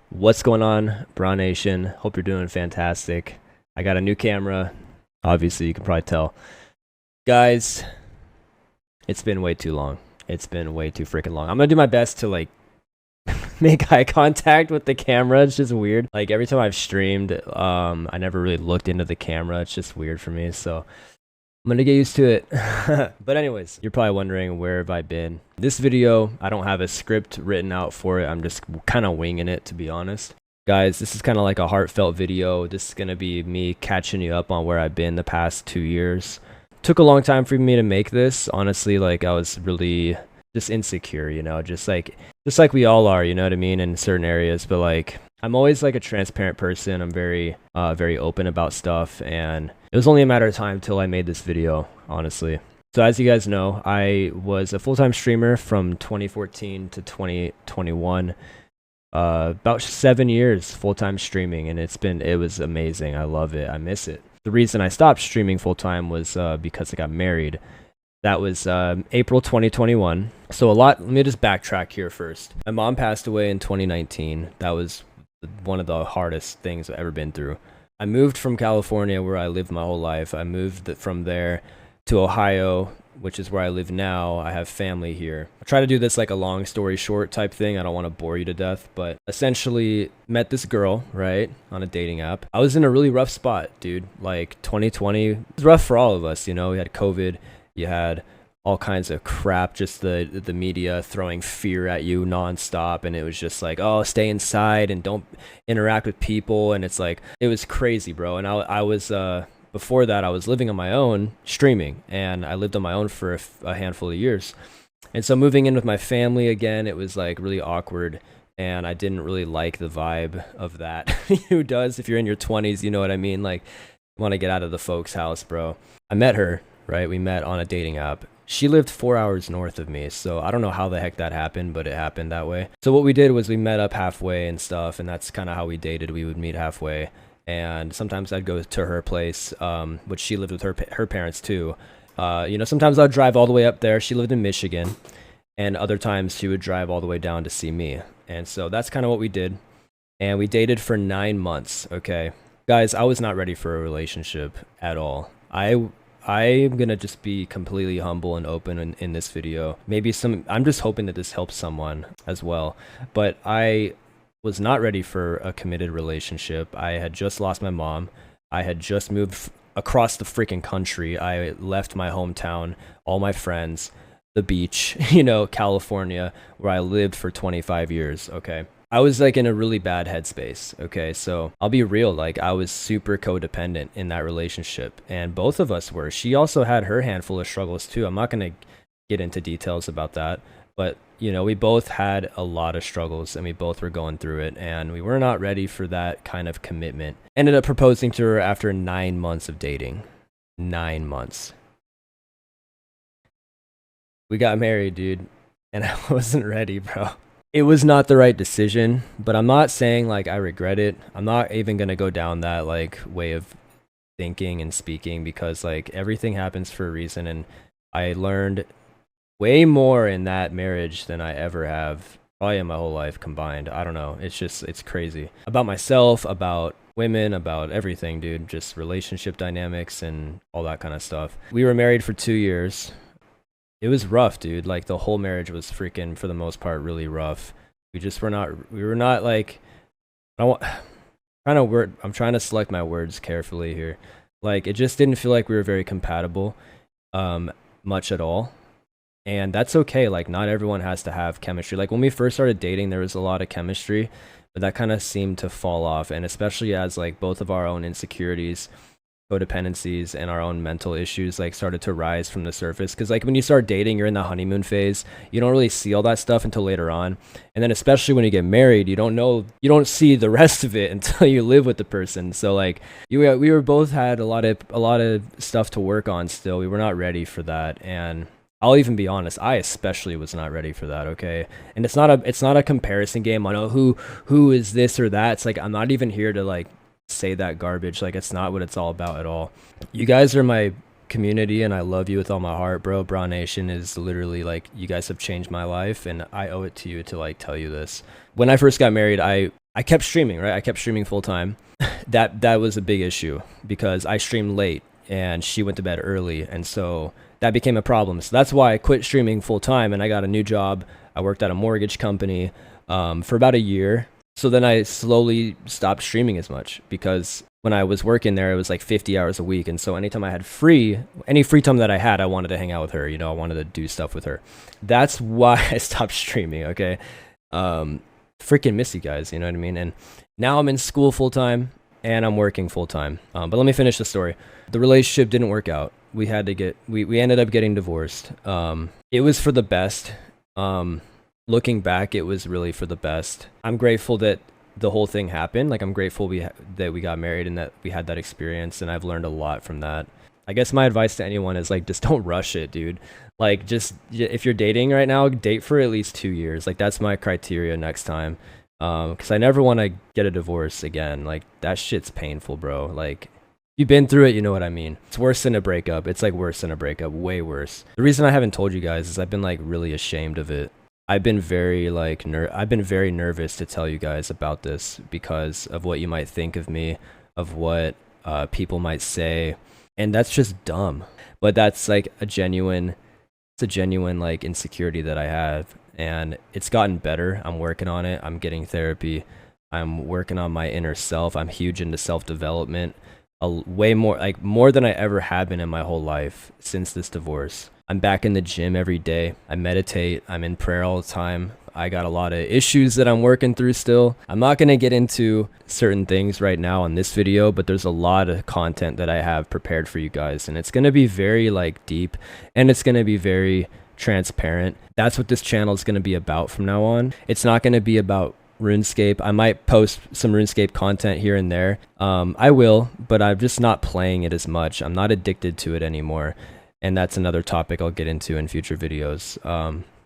What's going on, Brah Nation? Hope you're doing fantastic. I got a new camera. Obviously, you can probably tell. Guys, it's been way too long. It's been way too freaking long. I'm gonna do my best to make eye contact with the camera. It's just weird. Like every time I've streamed, I never really looked into the camera. It's just weird for me. So I'm gonna get used to it. But anyways, you're probably wondering, where have I been? This video, I don't have a script written out for it. I'm just kind of winging it, to be honest. Guys, this is kind of like a heartfelt video. This is gonna be me catching you up on where I've been the past 2 years. Took a long time for me to make this. Honestly, like I was really just insecure, you know, just like we all are, you know what I mean, in certain areas. But like, I'm always like a transparent person. I'm very open about stuff, and it was only a matter of time till I made this video, honestly. So as you guys know, I was a full-time streamer from 2014 to 2021. About 7 years full-time streaming, and it was amazing. I love it. I miss it. The reason I stopped streaming full-time was because I got married. That was April 2021. So let me just backtrack here first. My mom passed away in 2019. That was one of the hardest things I've ever been through. I moved from California, where I lived my whole life. I moved from there to Ohio, which is where I live now. I have family here. I try to do this like a long story short type thing. I don't want to bore you to death, but essentially met this girl, right, on a dating app. I was in a really rough spot, dude. Like 2020 was rough for all of us, you know. We had COVID. You had all kinds of crap, just the media throwing fear at you nonstop, and it was just like, oh, stay inside and don't interact with people, and it's like, it was crazy, bro. And I was before that, I was living on my own, streaming, and I lived on my own for a handful of years. And so moving in with my family again, it was like really awkward, and I didn't really like the vibe of that. Who does? If you're in your 20s, you know what I mean. Like, you want to get out of the folks' house, bro. I met her, right? We met on a dating app. She lived 4 hours north of me, so I don't know how the heck that happened, but it happened that way. So what we did was we met up halfway and stuff, and that's kind of how we dated. We would meet halfway, and sometimes I'd go to her place, which she lived with her parents too. You know, sometimes I'd drive all the way up there. She lived in Michigan, and other times she would drive all the way down to see me. And so that's kind of what we did, and we dated for 9 months. Okay, guys, I was not ready for a relationship at all. I'm going to just be completely humble and open in this video. I'm just hoping that this helps someone as well. But I was not ready for a committed relationship. I had just lost my mom. I had just moved across the freaking country. I left my hometown, all my friends, the beach, you know, California, where I lived for 25 years, okay? I was like in a really bad headspace, okay? So I'll be real, like I was super codependent in that relationship, and both of us were. She also had her handful of struggles too. I'm not going to get into details about that, but you know, we both had a lot of struggles, and we both were going through it, and we were not ready for that kind of commitment. Ended up proposing to her after 9 months of dating. 9 months. We got married, dude, and I wasn't ready, bro. It was not the right decision, but I'm not saying like I regret it. I'm not even going to go down that like way of thinking and speaking, because like everything happens for a reason, and I learned way more in that marriage than I ever have probably in my whole life combined. I don't know. It's crazy. About myself, about women, about everything, dude. Just relationship dynamics and all that kind of stuff. We were married for 2 years. It was rough, dude. Like the whole marriage was freaking, for the most part, really rough. We were not like, I'm trying to select my words carefully here. Like, it just didn't feel like we were very compatible, much at all. And that's okay. Like, not everyone has to have chemistry. Like when we first started dating, there was a lot of chemistry, but that kind of seemed to fall off. And especially as like both of our own insecurities, codependencies, and our own mental issues like started to rise from the surface. Because like when you start dating, you're in the honeymoon phase, you don't really see all that stuff until later on, and then especially when you get married, you don't see the rest of it until you live with the person. So like we were both had a lot of stuff to work on still. We were not ready for that, and I'll even be honest, I especially was not ready for that, okay? And it's not a comparison game on who is this or that. It's like, I'm not even here to like say that garbage. Like, it's not what it's all about at all. You guys are my community, and I love you with all my heart, bro. Brah Nation is literally like, you guys have changed my life, and I owe it to you to like tell you this. When I first got married, I I kept streaming, right? I kept streaming full time. That was a big issue because I streamed late and she went to bed early, and so that became a problem. So that's why I quit streaming full time and I got a new job. I worked at a mortgage company for about a year. So then I slowly stopped streaming as much because when I was working there, it was like 50 hours a week. And so anytime I had any free time that I had, I wanted to hang out with her. You know, I wanted to do stuff with her. That's why I stopped streaming. Okay. Freaking miss you guys. You know what I mean? And now I'm in school full time and I'm working full time. But let me finish the story. The relationship didn't work out. We ended up getting divorced. It was for the best. Looking back, it was really for the best. I'm grateful that the whole thing happened. Like, I'm grateful that we got married and that we had that experience, and I've learned a lot from that. I guess my advice to anyone is, like, just don't rush it, dude. Like, just, if you're dating right now, date for at least 2 years. Like, that's my criteria next time. Because I never want to get a divorce again. Like, that shit's painful, bro. Like, you've been through it, you know what I mean. It's worse than a breakup. It's, like, worse than a breakup. Way worse. The reason I haven't told you guys is I've been, like, really ashamed of it. I've been very nervous to tell you guys about this because of what you might think of me, of what people might say, and that's just dumb. But that's like a genuine like insecurity that I have, and it's gotten better. I'm working on it. I'm getting therapy. I'm working on my inner self. I'm huge into self-development, way more than I ever have been in my whole life since this divorce. I'm back in the gym every day. I meditate. I'm in prayer all the time. I got a lot of issues that I'm working through still. I'm not going to get into certain things right now on this video, but there's a lot of content that I have prepared for you guys, and it's going to be very like deep, and it's going to be very transparent. That's what this channel is going to be about from now on. It's not going to be about RuneScape. I might post some RuneScape content here and there. I will, but I'm just not playing it as much. I'm not addicted to it anymore. And that's another topic I'll get into in future videos.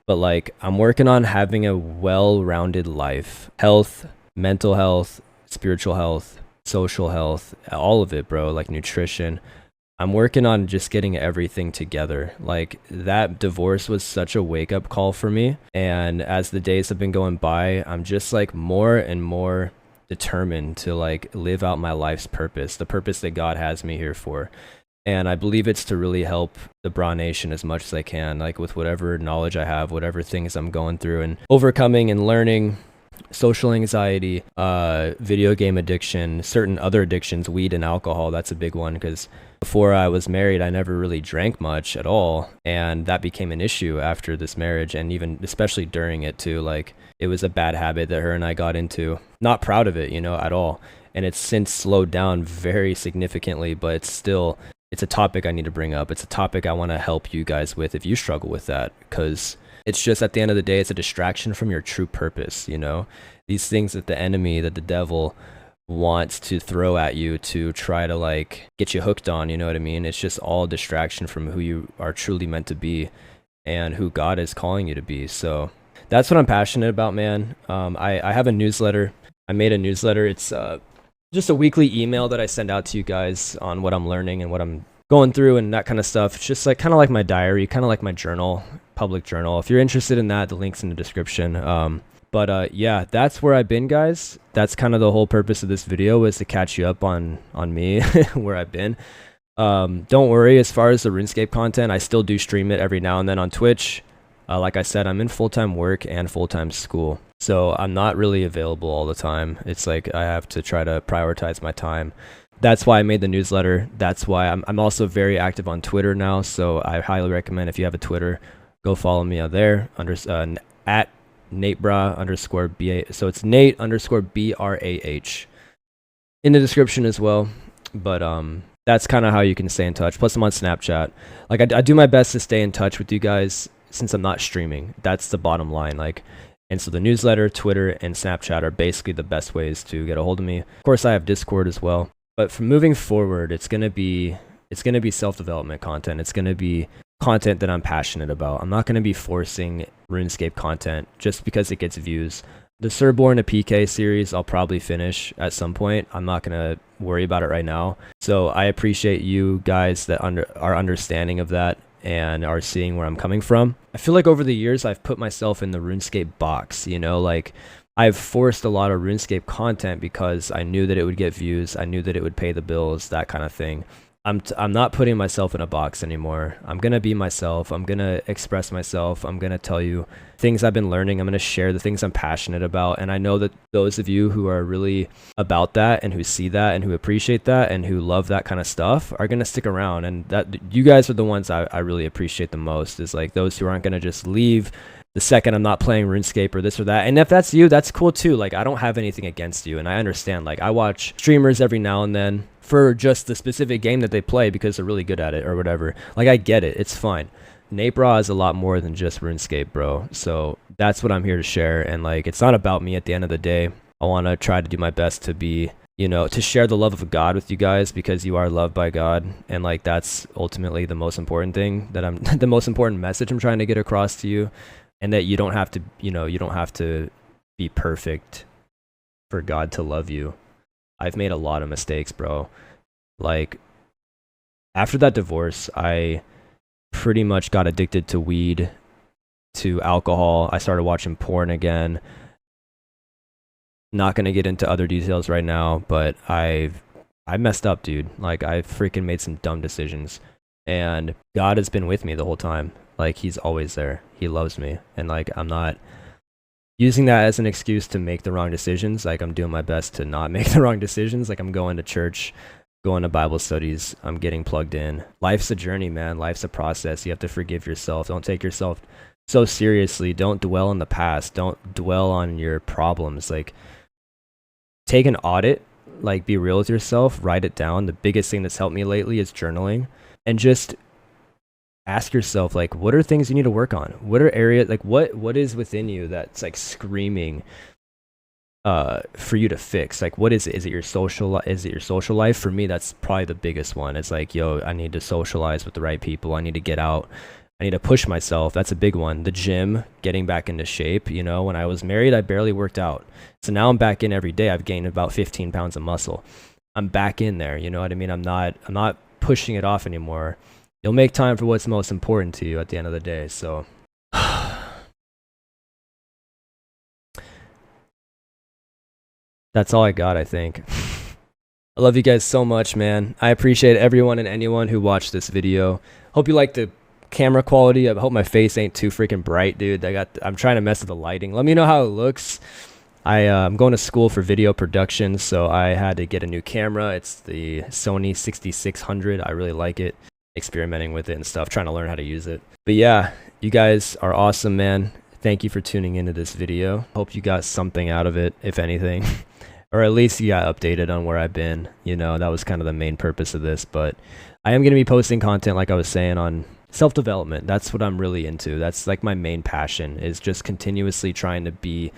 But like, I'm working on having a well-rounded life. Health, mental health, spiritual health, social health, all of it, bro. Like nutrition. I'm working on just getting everything together. Like, that divorce was such a wake-up call for me. And as the days have been going by, I'm just like more and more determined to like live out my life's purpose, the purpose that God has me here for. And I believe it's to really help the Brah Nation as much as I can, like with whatever knowledge I have, whatever things I'm going through and overcoming and learning, social anxiety, video game addiction, certain other addictions, weed and alcohol. That's a big one because before I was married, I never really drank much at all. And that became an issue after this marriage, and even especially during it too. Like, it was a bad habit that her and I got into. Not proud of it, you know, at all. And it's since slowed down very significantly, but it's a topic I need to bring up. It's a topic I want to help you guys with if you struggle with that, because it's just, at the end of the day, it's a distraction from your true purpose, you know? These things that the enemy, that the devil wants to throw at you to try to like get you hooked on, you know what I mean? It's just all distraction from who you are truly meant to be and who God is calling you to be. So that's what I'm passionate about, man. I have a newsletter. I made a newsletter. It's just a weekly email that I send out to you guys on what I'm learning and what I'm going through and that kind of stuff. It's just like kind of like my diary, kind of like my journal, public journal. If you're interested in that, the link's in the description. But yeah, that's where I've been, guys. That's kind of the whole purpose of this video, was to catch you up on me, where I've been. Don't worry, as far as the RuneScape content, I still do stream it every now and then on Twitch. Like I said, I'm in full-time work and full-time school, so I'm not really available all the time. It's like I have to try to prioritize my time. That's why I made the newsletter. That's why I'm also very active on Twitter now, so I highly recommend, if you have a Twitter, go follow me on there, at NateBra_BA. So it's Nate_BRAH in the description as well. But that's kind of how you can stay in touch. Plus, I'm on Snapchat. Like, I do my best to stay in touch with you guys since I'm not streaming. That's the bottom line. Like, and so the newsletter, Twitter, and Snapchat are basically the best ways to get a hold of me. Of course, I have Discord as well. But from moving forward, it's gonna be self-development content. It's gonna be content that I'm passionate about. I'm not gonna be forcing RuneScape content just because it gets views. The Surborn to PK series, I'll probably finish at some point. I'm not gonna worry about it right now. So I appreciate you guys that are understanding of that and are seeing where I'm coming from. I feel like over the years, I've put myself in the RuneScape box, you know, like I've forced a lot of RuneScape content because I knew that it would get views. I knew that it would pay the bills, that kind of thing. I'm not putting myself in a box anymore. I'm going to be myself. I'm going to express myself. I'm going to tell you things I've been learning. I'm going to share the things I'm passionate about. And I know that those of you who are really about that and who see that and who appreciate that and who love that kind of stuff are going to stick around. And that you guys are the ones I really appreciate the most, is like those who aren't going to just leave the second I'm not playing RuneScape or this or that. And if that's you, that's cool too. Like, I don't have anything against you. And I understand, like, I watch streamers every now and then for just the specific game that they play because they're really good at it or whatever. Like, I get it. It's fine. NateBra is a lot more than just RuneScape, bro. So that's what I'm here to share. And like, it's not about me at the end of the day. I want to try to do my best to be, you know, to share the love of God with you guys, because you are loved by God. And like, that's ultimately the most important thing that the most important message I'm trying to get across to you. And that you don't have to, you know, you don't have to be perfect for God to love you. I've made a lot of mistakes, bro. Like, after that divorce, I pretty much got addicted to weed, to alcohol. I started watching porn again. Not going to get into other details right now, but I messed up, dude. Like, I freaking made some dumb decisions. And God has been with me the whole time. Like, he's always there. He loves me. And like, I'm not using that as an excuse to make the wrong decisions. Like, I'm doing my best to not make the wrong decisions. Like, I'm going to church, going to Bible studies. I'm getting plugged in. Life's a journey, man. Life's a process. You have to forgive yourself. Don't take yourself so seriously. Don't dwell on the past. Don't dwell on your problems. Like, take an audit. Like, be real with yourself. Write it down. The biggest thing that's helped me lately is journaling. And just ask yourself, like, what are things you need to work on? What are areas, like, what is within you that's like screaming for you to fix? Like, what is it? Is it your social life? For me, that's probably the biggest one. It's like, yo, I need to socialize with the right people. I need to get out. I need to push myself. That's a big one. The gym, getting back into shape. You know, when I was married, I barely worked out. So now I'm back in every day. I've gained about 15 pounds of muscle. I'm back in there. You know what I mean? I'm not pushing it off anymore. You'll make time for what's most important to you at the end of the day. So that's all I got, I think. I love you guys so much, man. I appreciate everyone and anyone who watched this video. Hope you like the camera quality. I hope my face ain't too freaking bright, dude. I'm trying to mess with the lighting. Let me know how it looks. I'm going to school for video production, so I had to get a new camera. It's the Sony 6600. I really like it. Experimenting with it and stuff, trying to learn how to use it. But yeah, you guys are awesome, man. Thank you for tuning into this video. Hope you got something out of it, if anything. Or at least you got updated on where I've been. You know, that was kind of the main purpose of this. But I am going to be posting content, like I was saying, on self-development. That's what I'm really into. That's like my main passion, is just continuously trying to be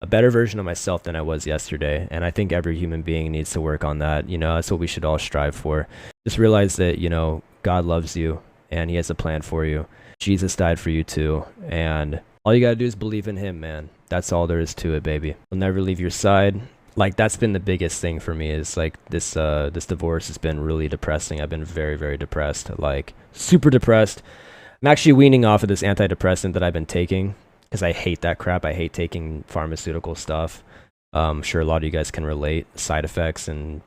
a better version of myself than I was yesterday. And I think every human being needs to work on that. You know, that's what we should all strive for. Just realize that, you know, God loves you and he has a plan for you. Jesus died for you too. And all you got to do is believe in him, man. That's all there is to it, baby. He'll never leave your side. Like, that's been the biggest thing for me, is like this divorce has been really depressing. I've been very, very depressed, like super depressed. I'm actually weaning off of this antidepressant that I've been taking because I hate that crap. I hate taking pharmaceutical stuff. I'm sure a lot of you guys can relate, side effects and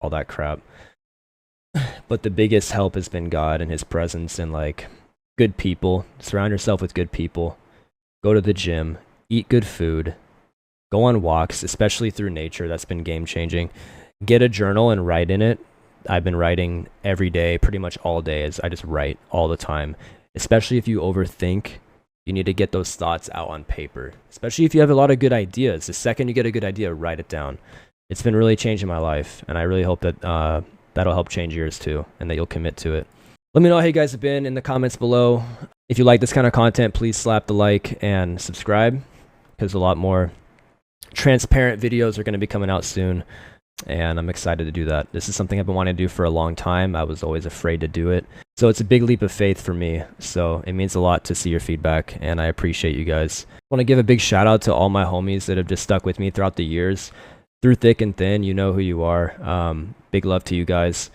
all that crap. But the biggest help has been God and his presence and like good people. Surround yourself with good people. Go to the gym. Eat good food. Go on walks, especially through nature. That's been game changing. Get a journal and write in it. I've been writing every day, pretty much all day. I just write all the time. Especially if you overthink, you need to get those thoughts out on paper. Especially if you have a lot of good ideas. The second you get a good idea, write it down. It's been really changing my life. And I really hope that that'll help change yours too, and that you'll commit to it. Let me know how you guys have been in the comments below. If you like this kind of content, please slap the like and subscribe, because a lot more transparent videos are going to be coming out soon, and I'm excited to do that. This is something I've been wanting to do for a long time. I was always afraid to do it, so it's a big leap of faith for me. So it means a lot to see your feedback, and I appreciate you guys. I want to give a big shout out to all my homies that have just stuck with me throughout the years, through thick and thin. You know who you are. Big love to you guys,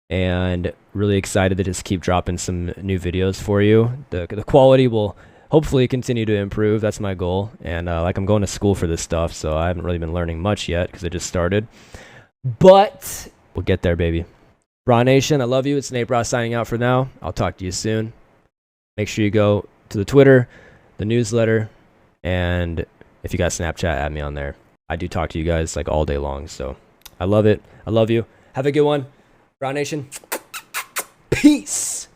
and really excited to just keep dropping some new videos for you. The quality will hopefully continue to improve. That's my goal. And like I'm going to school for this stuff, so I haven't really been learning much yet because I just started. But we'll get there, baby. Brah Nation, I love you. It's NateBra signing out for now. I'll talk to you soon. Make sure you go to the Twitter, the newsletter, and if you got Snapchat, add me on there. I do talk to you guys like all day long, so I love it. I love you. Have a good one. Brah Nation. Peace.